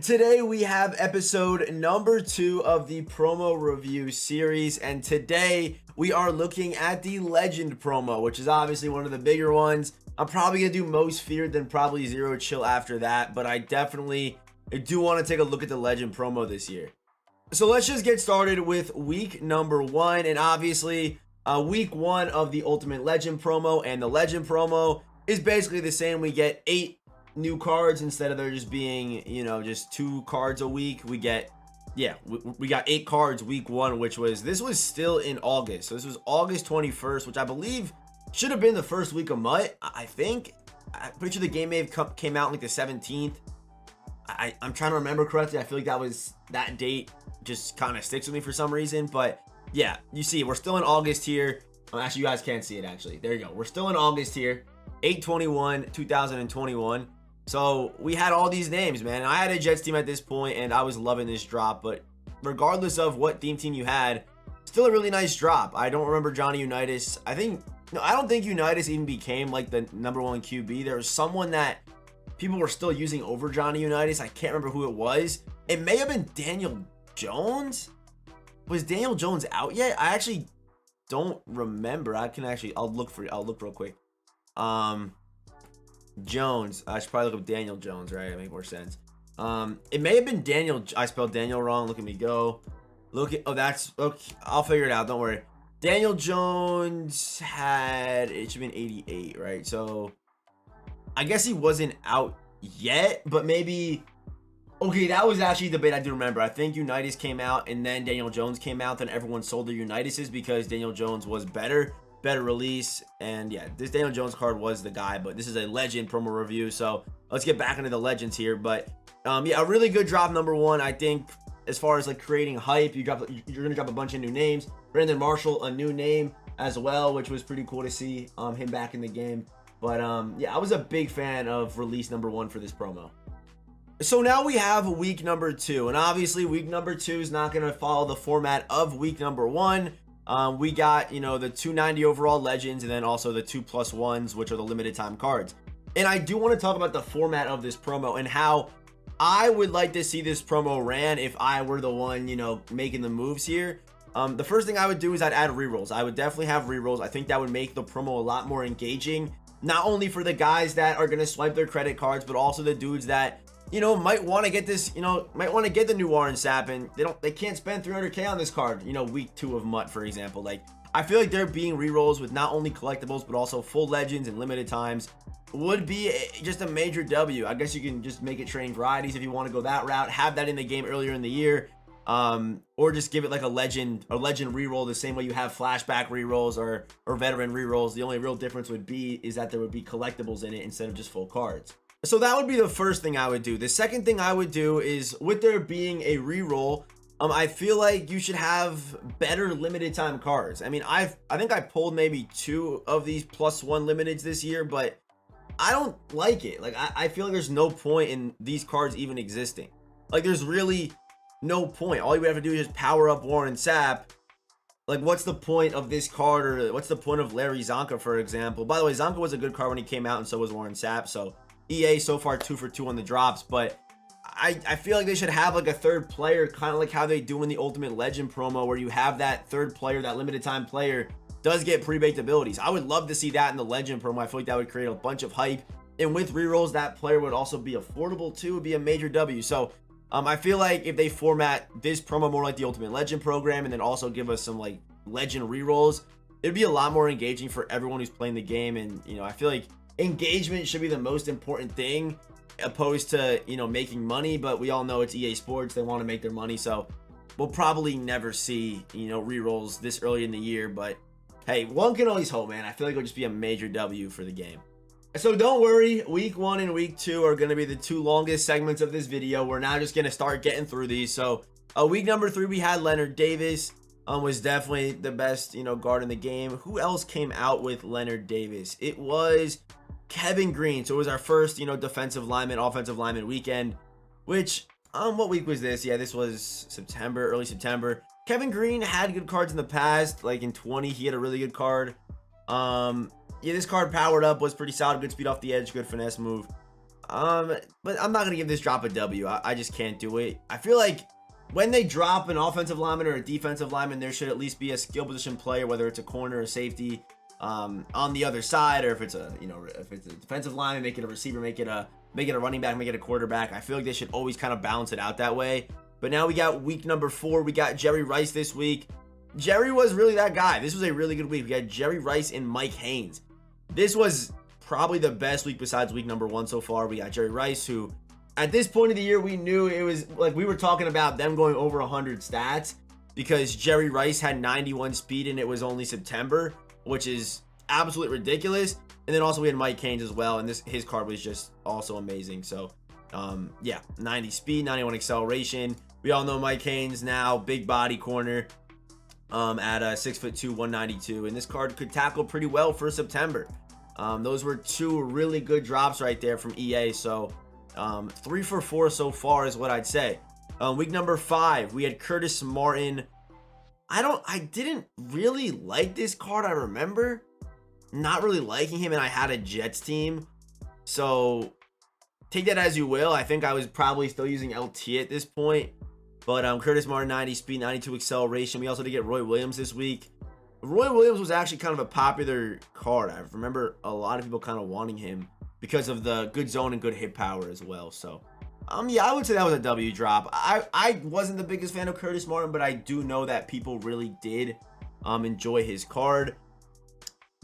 Today we have episode number 2 of the promo review series, and today we are looking at the Legend promo, which is obviously one of the bigger ones. I'm probably going to do Most Feared, then probably Zero Chill after that, but I definitely do want to take a look at the Legend promo this year. So let's just get started with week number 1, and obviously week 1 of the Ultimate Legend promo and the Legend promo is basically the same. We get 8 new cards instead of there just being, just 2 cards a week. We get, we got 8 cards week 1, this was still in August. So this was August 21st, which I believe should have been the first week of MUT. I think, I'm pretty sure the game may have came out like the 17th. I'm trying to remember correctly. I feel like that date just kind of sticks with me for some reason. But yeah, you see, we're still in August here. Actually, you guys can't see it actually. There you go. We're still in August here. 8/21/2021. So we had all these names, man. I had a Jets team at this point, and I was loving this drop. But regardless of what team you had, still a really nice drop. I don't remember Johnny Unitas. I don't think Unitas even became like the #1 QB. There was someone that people were still using over Johnny Unitas. I can't remember who it was. It may have been Daniel Jones. Was Daniel Jones out yet? I actually don't remember. I'll look real quick. Jones. I should probably look up Daniel Jones, right? That make more sense. It may have been Daniel. I spelled Daniel wrong. Look at me go. That's okay. I'll figure it out. Don't worry. Daniel Jones it should have been 88, right? So I guess he wasn't out yet, but maybe. Okay, that was actually the bit I do remember. I think Unitas came out and then Daniel Jones came out. Then everyone sold their Unitases because Daniel Jones was better release. And yeah, this Daniel Jones card was the guy, but this is a Legend promo review. So let's get back into the Legends here. But yeah, a really good drop #1. I think as far as like creating hype, you're going to drop a bunch of new names. Brandon Marshall, a new name as well, which was pretty cool to see him back in the game. But yeah, I was a big fan of release #1 for this promo. So now we have week number 2, and obviously week number 2 is not going to follow the format of week number 1. We got, the 290 overall Legends, and then also the 2+1s, which are the limited time cards. And I do want to talk about the format of this promo and how I would like to see this promo ran if I were the one, making the moves here. The first thing I would do is I'd add rerolls. I would definitely have rerolls. I think that would make the promo a lot more engaging, not only for the guys that are going to swipe their credit cards, but also the dudes that might want to get this, might want to get the new Warren Sapp, and they can't spend 300k on this card, week 2 of MUT, for example. Like, I feel like there being rerolls with not only collectibles, but also full Legends and limited times would be just a major W. I guess you can just make it training varieties if you want to go that route, have that in the game earlier in the year, or just give it like a legend reroll the same way you have flashback rerolls or veteran rerolls. The only real difference is that there would be collectibles in it instead of just full cards. So that would be the first thing I would do. The second thing I would do is, with there being a reroll, I feel like you should have better limited time cards. I mean, I think I pulled maybe 2 of these +1 limiteds this year, but I don't like it. Like, I feel like there's no point in these cards even existing. Like, there's really no point. All you have to do is just power up Warren Sapp. Like, what's the point of this card, or what's the point of Larry Zonka, for example? By the way, Zonka was a good card when he came out, and so was Warren Sapp. So EA so far 2 for 2 on the drops, but I feel like they should have like a third player, kind of like how they do in the Ultimate Legend promo, where you have that third player, that limited time player does get pre-baked abilities. I would love to see that in the Legend promo. I feel like that would create a bunch of hype, and with rerolls, that player would also be affordable too. Would be a major W. So I feel like if they format this promo more like the Ultimate Legend program, and then also give us some like Legend rerolls, it'd be a lot more engaging for everyone who's playing the game. And I feel like engagement should be the most important thing, opposed to making money. But we all know it's EA Sports, they want to make their money, so we'll probably never see rerolls this early in the year. But hey, one can always hope, man. I feel like it'll just be a major W for the game. So don't worry, week 1 and week 2 are going to be the 2 longest segments of this video. We're now just going to start getting through these. So week number 3, we had Leonard Davis. Was definitely the best guard in the game. Who else came out with Leonard Davis? It was Kevin Green. So it was our first, defensive lineman, offensive lineman weekend, which, what week was this? Yeah, this was September, early September. Kevin Green had good cards in the past. Like in 20, he had a really good card. Yeah, this card powered up, was pretty solid. Good speed off the edge, good finesse move. But I'm not gonna give this drop a W. I just can't do it. I feel like when they drop an offensive lineman or a defensive lineman, there should at least be a skill position player, whether it's a corner or safety, on the other side, or if it's a defensive lineman, make it a receiver, make it a running back, make it a quarterback. I feel like they should always kind of balance it out that way. But now we got week number 4. We got Jerry Rice this week. Jerry was really that guy. This was a really good week. We got Jerry Rice and Mike Haynes. This was probably the best week besides week number 1 so far. We got Jerry Rice, who at this point of the year, we knew it was like we were talking about them going over 100 stats because Jerry Rice had 91 speed and it was only September, which is absolutely ridiculous. And then also we had Mike Haynes as well, and his card was just also amazing. So yeah, 90 speed, 91 acceleration. We all know Mike Haynes now, big body corner, at 6'2", 192, and this card could tackle pretty well for September. Those were 2 really good drops right there from EA. So 3 for 4 so far is what I'd say. Week number 5, we had Curtis Martin. I didn't really like this card. I remember not really liking him, and I had a Jets team. So take that as you will. I think I was probably still using LT at this point. But Curtis Martin, 90 speed, 92 acceleration. We also did get Roy Williams this week. Roy Williams was actually kind of a popular card. I remember a lot of people kind of wanting him because of the good zone and good hit power as well. So yeah, I would say that was a W drop. I wasn't the biggest fan of Curtis Martin, but I do know that people really did enjoy his card.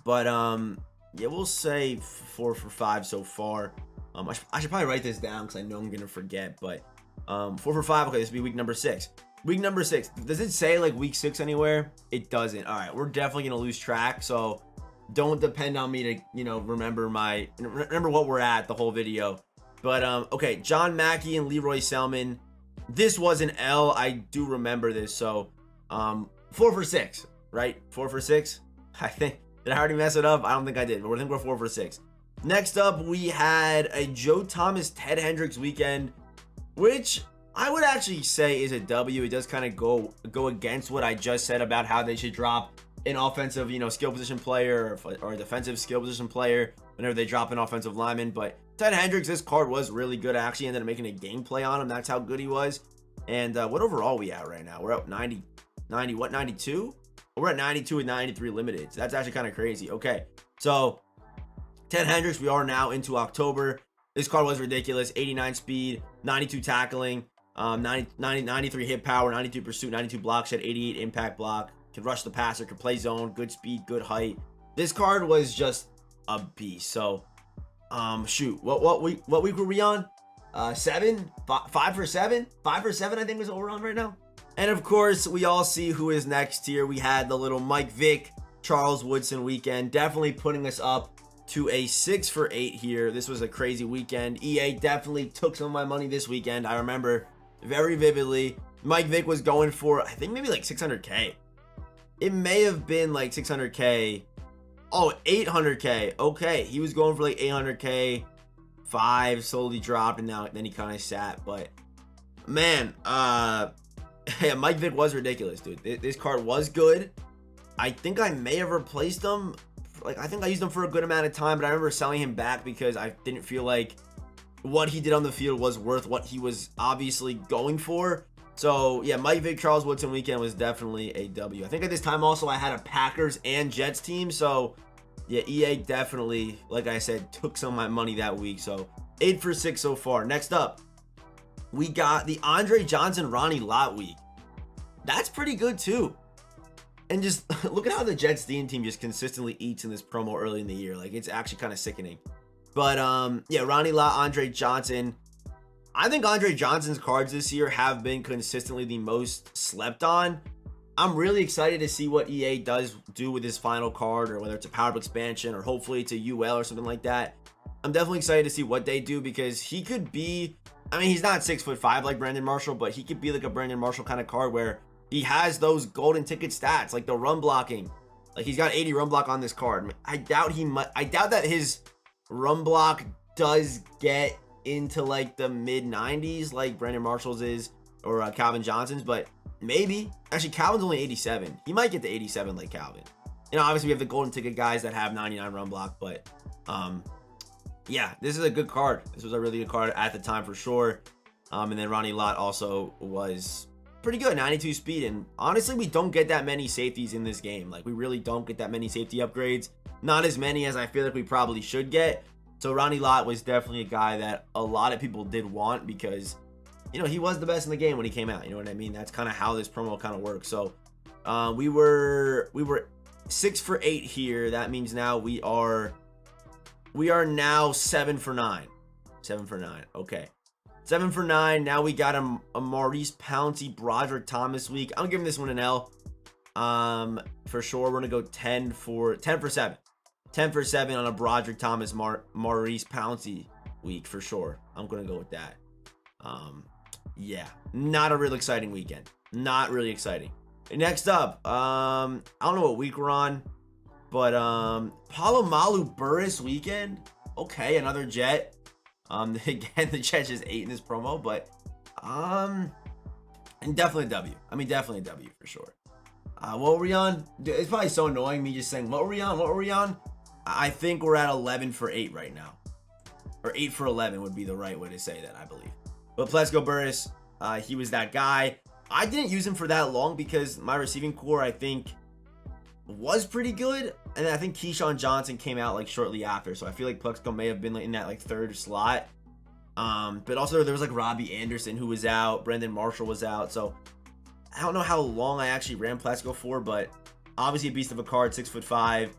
But yeah, we'll say 4 for 5 so far. I should probably write this down because I know I'm gonna forget. But 4 for 5. Okay, this will be week number 6. Week number 6. Does it say like week 6 anywhere? It doesn't. All right, we're definitely gonna lose track. So don't depend on me to remember what we're at the whole video. But okay, John Mackey and Leroy Selman. This was an L. I do remember this. So 4 for 6, right? 4 for 6. I think. Did I already mess it up? I don't think I did. But I think we're 4 for 6. Next up, we had a Thomas Ted Hendricks weekend, which I would actually say is a W. It does kind of go against what I just said about how they should drop an offensive, skill position player or a defensive skill position player whenever they drop an offensive lineman. But Ted Hendricks, this card was really good. I actually ended up making a gameplay on him. That's how good he was. And what overall we at right now? We're up 90, what, 92? We're at 92 with 93 limited. So that's actually kind of crazy. Okay, so Ted Hendricks, we are now into October. This card was ridiculous. 89 speed, 92 tackling, 93 hit power, 92 pursuit, 92 block shed, 88 impact block. Can rush the passer, can play zone, good speed, good height. This card was just a beast. So, shoot, what week were we on? 7, 5 for 7, 5 for 7. I think was what we're on right now. And of course, we all see who is next here. We had the little Mike Vick, Charles Woodson weekend, definitely putting us up to a 6 for 8 here. This was a crazy weekend. EA definitely took some of my money this weekend. I remember very vividly. Mike Vick was going for, I think maybe like 600K. It may have been like 600K. Oh, 800K. Okay, he was going for like 800K. 5 slowly dropped, and then he kind of sat. But man, yeah, Mike Vick was ridiculous, dude. This card was good. I think I may have replaced him. I think I used him for a good amount of time, but I remember selling him back because I didn't feel like what he did on the field was worth what he was obviously going for. So yeah, Mike Vick, Charles Woodson weekend was definitely a W. I think at this time also I had a Packers and Jets team. So yeah, EA definitely, like I said, took some of my money that week. So 8 for 6 so far. Next up, we got the Andre Johnson, Ronnie Lott week. That's pretty good too. And just look at how the Jets team just consistently eats in this promo early in the year. Like, it's actually kind of sickening. But yeah, Ronnie Lott, Andre Johnson. I think Andre Johnson's cards this year have been consistently the most slept on. I'm really excited to see what EA does do with his final card, or whether it's a power-up expansion or hopefully it's a UL or something like that. I'm definitely excited to see what they do, because he could be, I mean, he's not 6'5" like Brandon Marshall, but he could be like a Brandon Marshall kind of card where he has those golden ticket stats, like the run blocking. Like, he's got 80 run block on this card. I doubt that his run block does get into like the mid 90s like Brandon Marshall's is, or Calvin Johnson's, but maybe. Actually, Calvin's only 87. He might get to 87 like Calvin. You know, obviously we have the golden ticket guys that have 99 run block, but yeah, this is a good card. This was a really good card at the time for sure. And then Ronnie Lott also was pretty good, 92 speed. And honestly, we don't get that many safeties in this game. Like, we really don't get that many safety upgrades. Not as many as I feel like we probably should get. So Ronnie Lott was definitely a guy that a lot of people did want because, you know, he was the best in the game when he came out. You know what I mean? That's kind of how this promo kind of works. So we were 6 for 8 here. That means now we are now 7 for 9. 7 for 9. Okay. 7 for 9. Now we got a Maurice Pouncey, Broderick Thomas week. I'm giving this one an L. For sure. We're going to go 10 for 7. 10 for 7 on a Broderick Thomas, Maurice Pouncey week for sure. I'm going to go with that. Yeah, not a real exciting weekend. Not really exciting. Next up, I don't know what week we're on, but Palomalu Burris weekend. Okay, another Jet. Again, the Jet just ate in this promo, but and definitely a W. I mean, definitely a W for sure. What were we on? It's probably so annoying me just saying what were we on? What were we on? I think we're at 11 for 8 right now, or 8 for 11 would be the right way to say that, I believe. But Plesko Burris, he was that guy. I didn't use him for that long because my receiving core, I think, was pretty good. And then I think Keyshawn Johnson came out like shortly after. So I feel like Plesko may have been like in that like third slot. But also there was like Robbie Anderson who was out. Brendan Marshall was out. So I don't know how long I actually ran Plesko for, but obviously a beast of a card, 6'5".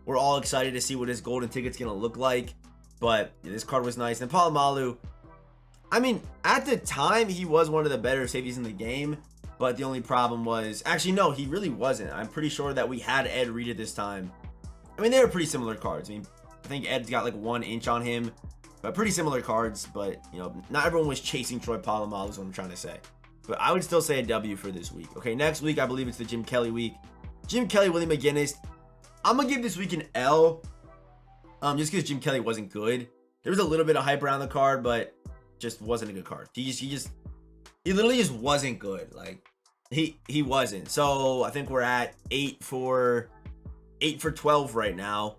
We're all excited to see what his golden ticket's going to look like. But yeah, this card was nice. And Palomalu, I mean, at the time, he was one of the better safeties in the game, but the only problem was, actually, no, he really wasn't. I'm pretty sure that we had Ed Reed at this time. I mean, they were pretty similar cards. I mean, I think Ed's got like 1 inch on him, but pretty similar cards, but, you know, not everyone was chasing Troy Polamalu is what I'm trying to say. But I would still say a W for this week. Okay, next week, I believe it's the Jim Kelly week. Jim Kelly, Willie McGinnis. I'm going to give this week an L, just because Jim Kelly wasn't good. There was a little bit of hype around the card, but just wasn't a good card. He literally just wasn't good. Like he wasn't. So I think we're at 8 for 12 right now.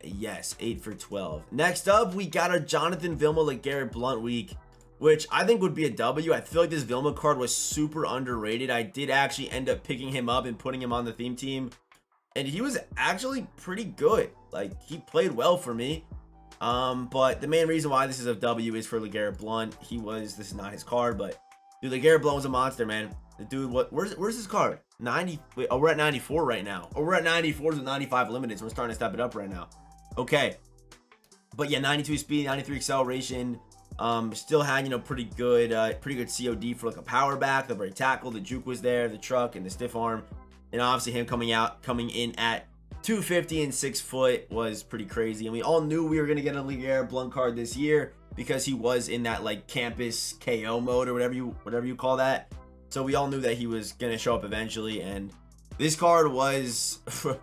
Yes, 8 for 12. Next up, we got a Jonathan Vilma LeGarrette Blount week, which I think would be a W. I feel like this Vilma card was super underrated. I did actually end up picking him up and putting him on the theme team, and he was actually pretty good. Like, he played well for me. But the main reason why this is a W is for LeGarrette Blount. This is not his card, but dude, LeGarrette Blount was a monster, man. The dude, where's his card? 90. Wait, oh, we're at 94 right now. Oh, we're at 94s with 95 limited, so we're starting to step it up right now. Okay. But yeah, 92 speed, 93 acceleration. Still had, you know, pretty good COD for like a power back, the right tackle, the juke was there, the truck, and the stiff arm. And obviously him coming in at 250 and 6 foot was pretty crazy. And we all knew we were going to get a LeGarrette Blount card this year because he was in that like campus KO mode or whatever you call that. So we all knew that he was going to show up eventually. And this card was, it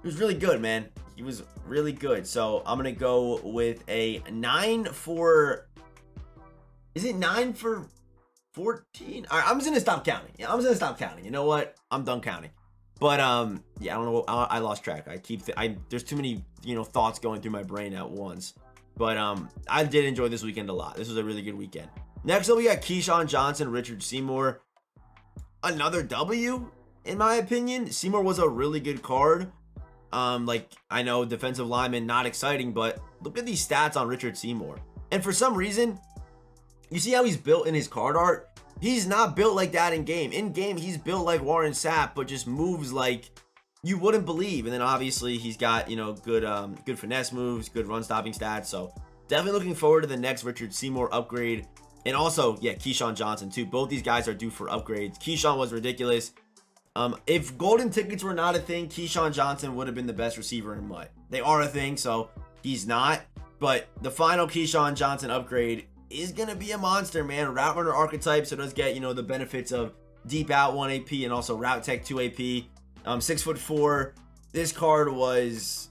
was really good, man. He was really good. So I'm going to go with a 9 for, is it 9 for 14? All right, I'm just going to stop counting. Yeah, I'm just going to stop counting. You know what? I'm done counting. But yeah, I don't know. I lost track. There's too many, you know, thoughts going through my brain at once. But I did enjoy this weekend a lot. This was a really good weekend. Next up, we got Keyshawn Johnson, Richard Seymour. Another W, in my opinion. Seymour was a really good card. Like, I know defensive lineman, not exciting, but look at these stats on Richard Seymour. And for some reason, you see how he's built in his card art? He's not built like that in game. In game, he's built like Warren Sapp, but just moves like you wouldn't believe. And then obviously he's got, you know, good finesse moves, good run stopping stats. So definitely looking forward to the next Richard Seymour upgrade. And also, yeah, Keyshawn Johnson too. Both these guys are due for upgrades. Keyshawn was ridiculous. If golden tickets were not a thing, Keyshawn Johnson would have been the best receiver in MUT. They are a thing, so he's not. But the final Keyshawn Johnson upgrade is going to be a monster, man. Route runner archetype, so it does get, you know, the benefits of deep out 1 AP and also route tech 2 AP. 6'4". This card was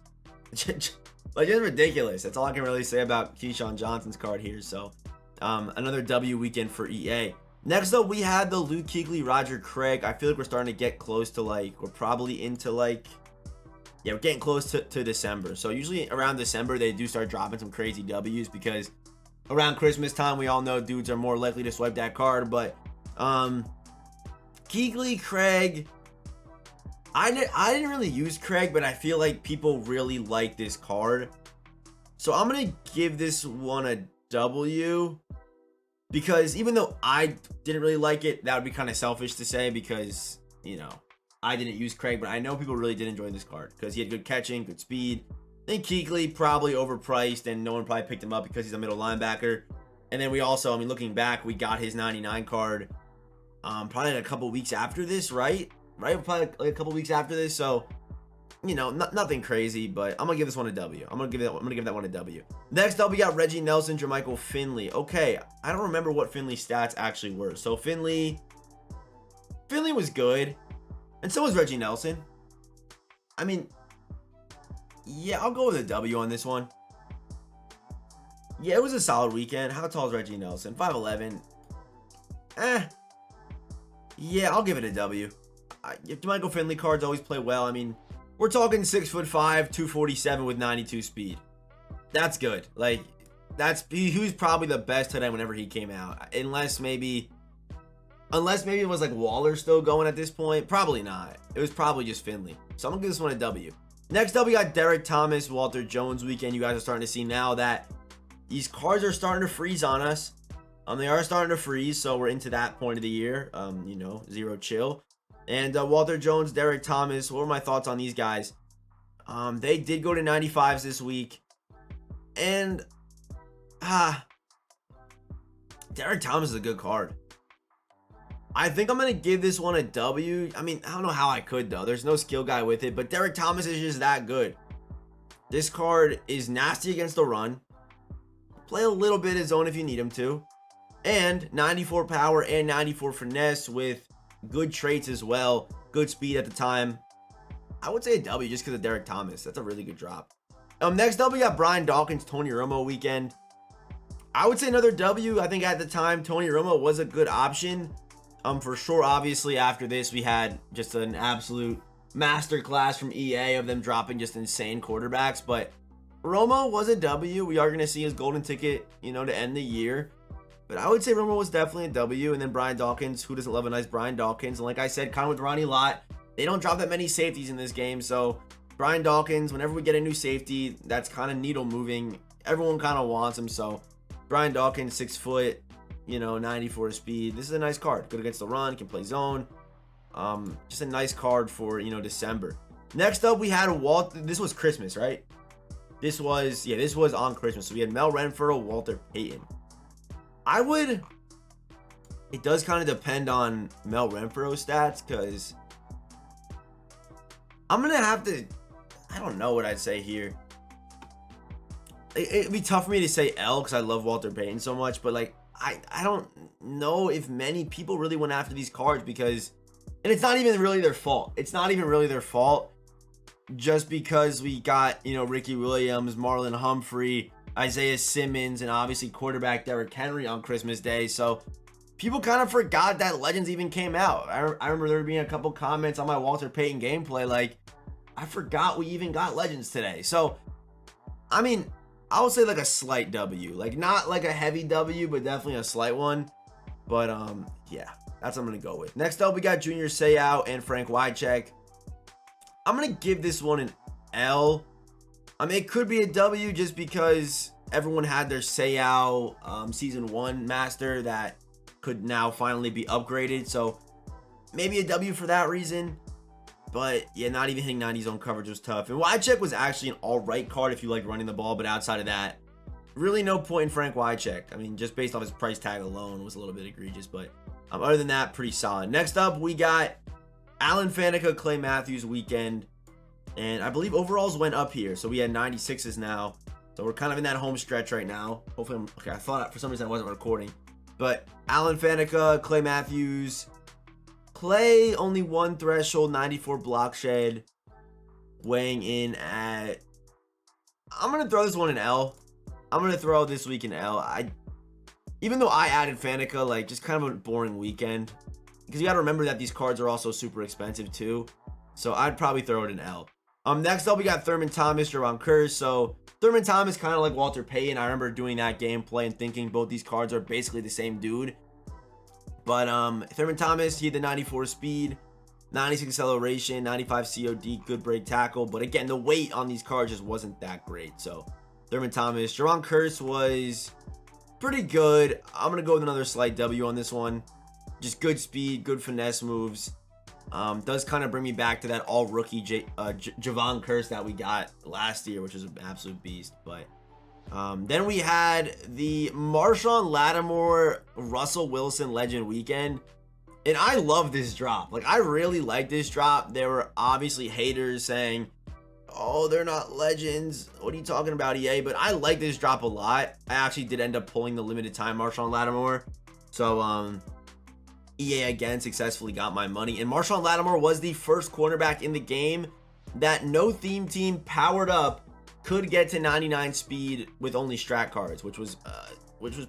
like just ridiculous. That's all I can really say about Keyshawn Johnson's card here. So another W weekend for EA. Next up, we had the Luke Kuechly, Roger Craig. I feel like we're starting to get close to like, we're probably into like, yeah, we're getting close to December. So usually around December, they do start dropping some crazy W's because around Christmas time, we all know dudes are more likely to swipe that card. But Kuechly, Craig, I didn't really use Craig, but I feel like people really like this card. So I'm going to give this one a W, because even though I didn't really like it, that would be kind of selfish to say because, you know, I didn't use Craig, but I know people really did enjoy this card because he had good catching, good speed. I think Kuechly probably overpriced and no one probably picked him up because he's a middle linebacker. And then we also, I mean, looking back, we got his 99 card probably like a couple weeks after this, right? Probably like a couple weeks after this. So, you know, nothing crazy, but I'm gonna give this one a W. I'm gonna give that one a W. Next up, we got Reggie Nelson, Jermichael Finley. Okay, I don't remember what Finley's stats actually were. So Finley was good, and so was Reggie Nelson. I mean, yeah, I'll go with a W on this one. Yeah, it was a solid weekend. How tall is Reggie Nelson? 5'11". Yeah, I'll give it a W. Jermichael Finley cards always play well. I mean, we're talking 6'5", 247 with 92 speed. That's good. Like, he was probably the best tight end whenever he came out. Unless maybe it was like Waller still going at this point. Probably not. It was probably just Finley. So I'm gonna give this one a W. Next up, we got Derek Thomas, Walter Jones weekend. You guys are starting to see now that these cards are starting to freeze on us. They are starting to freeze, so we're into that point of the year. You know, zero chill. And Walter Jones, Derek Thomas, what were my thoughts on these guys? They did go to 95s this week. And Derek Thomas is a good card. I think I'm going to give this one a W. I mean, I don't know how I could, though. There's no skill guy with it, but Derek Thomas is just that good. This card is nasty against the run. Play a little bit of zone if you need him to. And 94 power and 94 finesse with good traits as well. Good speed at the time. I would say a W just because of Derek Thomas. That's a really good drop. Next up, we got Brian Dawkins, Tony Romo weekend. I would say another W. I think at the time, Tony Romo was a good option. For sure, obviously, after this, we had just an absolute masterclass from EA of them dropping just insane quarterbacks. But Romo was a W. We are going to see his golden ticket, you know, to end the year. But I would say Romo was definitely a W. And then Brian Dawkins, who doesn't love a nice Brian Dawkins? And like I said, kind of with Ronnie Lott, they don't drop that many safeties in this game. So Brian Dawkins, whenever we get a new safety, that's kind of needle moving. Everyone kind of wants him. So Brian Dawkins, 6 foot, you know, 94 speed. This is a nice card. Good against the run, can play zone. Just a nice card for, you know, December. Next up, we had this was Christmas, right? This was on Christmas. So we had Mel Renfert, Walter Payton. It does kind of depend on Mel Renfro's stats, because I'm going to have to, I don't know what I'd say here. It'd be tough for me to say L because I love Walter Payton so much, but like, I don't know if many people really went after these cards because, and it's not even really their fault. It's not even really their fault just because we got, you know, Ricky Williams, Marlon Humphrey, Isaiah Simmons, and obviously quarterback Derrick Henry on Christmas Day. So people kind of forgot that Legends even came out. I remember there being a couple comments on my Walter Payton gameplay like, I forgot we even got Legends today. So, I mean, I would say like a slight W. Like not like a heavy W, but definitely a slight one. But yeah, that's what I'm going to go with. Next up, we got Junior Seau and Frank Wycheck. I'm going to give this one an L. I mean, it could be a W just because everyone had their Seau season 1 master that could now finally be upgraded. So maybe a W for that reason. But yeah, not even hitting 90 zone coverage was tough. And Wycheck was actually an all-right card if you like running the ball. But outside of that, really no point in Frank Wycheck. I mean, just based off his price tag alone was a little bit egregious. But other than that, pretty solid. Next up, we got Alan Fennica, Clay Matthews weekend. And I believe overalls went up here. So we had 96s now. So we're kind of in that home stretch right now. Hopefully, okay, I thought for some reason I wasn't recording. But Alan Fennica, Clay Matthews. Clay only one threshold, 94 block shed, weighing in at, I'm going to throw this one an L. I'm going to throw this week an L. Even though I added Fennica, like just kind of a boring weekend. Because you got to remember that these cards are also super expensive too. So I'd probably throw it an L. Next up, we got Thurman Thomas, Jeromekers. So Thurman Thomas, kind of like Walter Payton. I remember doing that gameplay and thinking both these cards are basically the same dude. But Thurman Thomas, he had the 94 speed, 96 acceleration, 95 COD, good break tackle. But again, the weight on these cards just wasn't that great. So Thurman Thomas, Jeromekers was pretty good. I'm going to go with another slight W on this one. Just good speed, good finesse moves. Does kind of bring me back to that all rookie Javon Curse that we got last year, which was an absolute beast. But then we had the Marshawn, Lattimore, Russell Wilson Legend Weekend. And I love this drop. Like, I really like this drop. There were obviously haters saying, oh, they're not legends. What are you talking about, EA? But I like this drop a lot. I actually did end up pulling the limited time Marshawn Lattimore. So, EA again successfully got my money. And Marshawn Lattimore was the first cornerback in the game that no theme team powered up could get to 99 speed with only strat cards, which was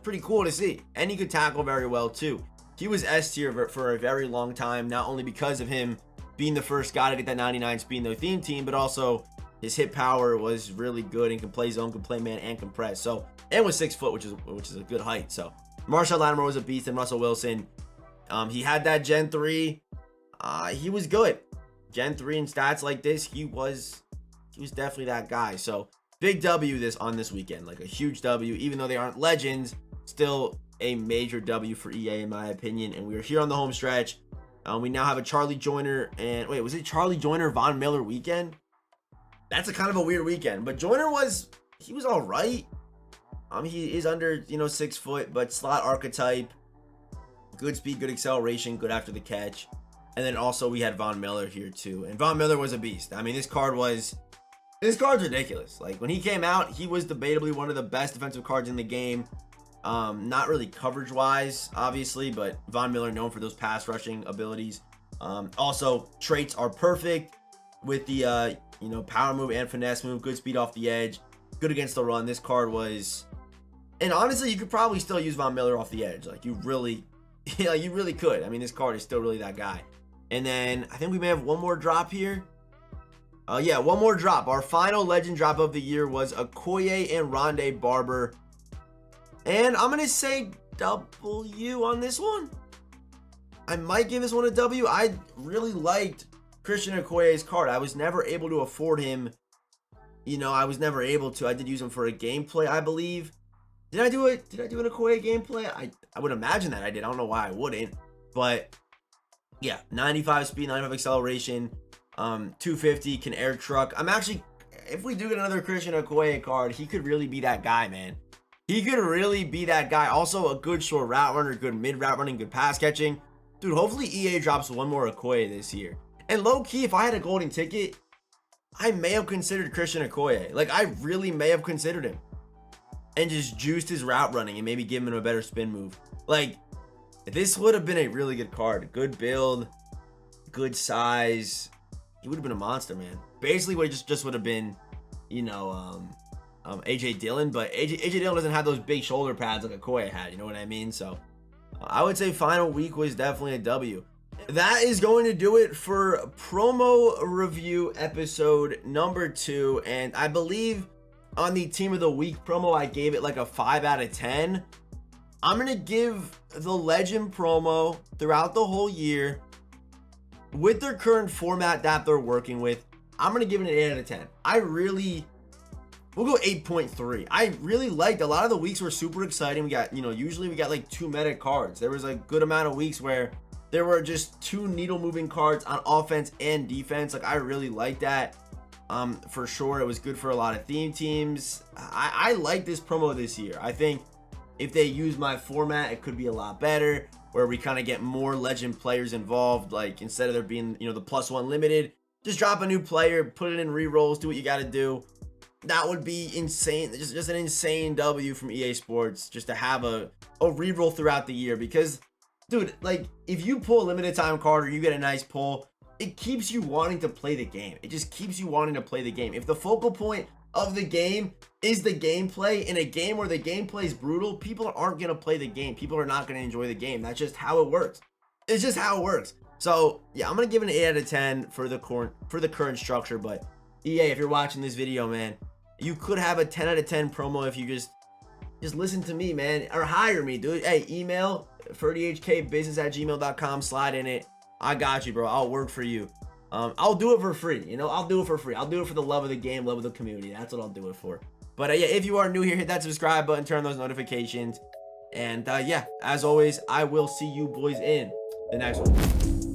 pretty cool to see. And he could tackle very well too. He was S tier for a very long time, not only because of him being the first guy to get that 99 speed in the theme team, but also his hit power was really good and can play zone, can play man, and compress. So, and was 6 foot, which is a good height. So Marshawn Lattimore was a beast, and Russell Wilson, he had that Gen 3. He was good. Gen 3 and stats like this, he was definitely that guy. So big W on this weekend, like a huge W, even though they aren't legends, still a major W for EA in my opinion. And we are here on the home stretch. We now have a Charlie Joyner and wait, was it Charlie Joyner Von Miller weekend? That's a kind of a weird weekend, but Joyner was all right. He is under 6 foot, but slot archetype, good speed, good acceleration, good after the catch. And then also we had Von Miller here too, and Von Miller was a beast. I mean, this card's ridiculous. Like, when he came out, he was debatably one of the best defensive cards in the game. Not really coverage wise, obviously, but Von Miller known for those pass rushing abilities. Also traits are perfect with the power move and finesse move, good speed off the edge, good against the run. This card was, and honestly, you could probably still use Von Miller off the edge. Like, you really could. I mean, this card is still really that guy. And then I think we may have one more drop here. Yeah, one more drop. Our final legend drop of the year was Okoye and Rondae Barber. And I'm going to say W on this one. I might give this one a W. I really liked Christian Okoye's card. I was never able to afford him. I was never able to. I did use him for a gameplay, I believe. Did I do an Okoye gameplay? I would imagine that I did. I don't know why I wouldn't. But yeah, 95 speed, 95 acceleration, 250, can air truck. I'm actually, if we do get another Christian Okoye card, he could really be that guy, man. He could really be that guy. Also, a good short route runner, good mid route running, good pass catching. Dude, hopefully EA drops one more Okoye this year. And low key, if I had a golden ticket, I may have considered Christian Okoye. Like, I really may have considered him. And just juiced his route running and maybe give him a better spin move. Like, this would have been a really good card. Good build, good size. He would have been a monster, man. Basically, what it just would have been, AJ Dillon, but AJ Dillon doesn't have those big shoulder pads like Okoye had, you know what I mean? So I would say final week was definitely a W. That is going to do it for promo review episode number 2, and I believe on the team of the week promo I gave it like a 5 out of 10. I'm going to give the legend promo throughout the whole year with their current format that they're working with. I'm going to give it an 8 out of 10. We'll go 8.3. I really liked, a lot of the weeks were super exciting. We got, usually we got like 2 meta cards. There was a good amount of weeks where there were just 2 needle moving cards on offense and defense. Like, I really liked that. For sure, it was good for a lot of theme teams. I like this promo this year. I think if they use my format, it could be a lot better, where we kind of get more legend players involved. Like, instead of there being, the +1 limited, just drop a new player, put it in re-rolls, do what you got to do. That would be insane. Just an insane W from EA Sports, just to have a re-roll throughout the year. Because, dude, like, if you pull a limited time card or you get a nice pull, it keeps you wanting to play the game. It just keeps you wanting to play the game. If the focal point of the game is the gameplay, in a game where the gameplay is brutal, people aren't going to play the game. People are not going to enjoy the game. That's just how it works. It's just how it works. So, yeah, I'm going to give it an 8 out of 10 for the current structure. But, EA, if you're watching this video, man, you could have a 10 out of 10 promo if you just listen to me, man, or hire me, dude. Hey, email ferdyhkbusiness@gmail.com, slide in it. I got you, bro. I'll work for you. I'll do it for free. You know, I'll do it for free. I'll do it for the love of the game, love of the community. That's what I'll do it for. But yeah, if you are new here, hit that subscribe button, turn on those notifications. And yeah, as always, I will see you boys in the next one.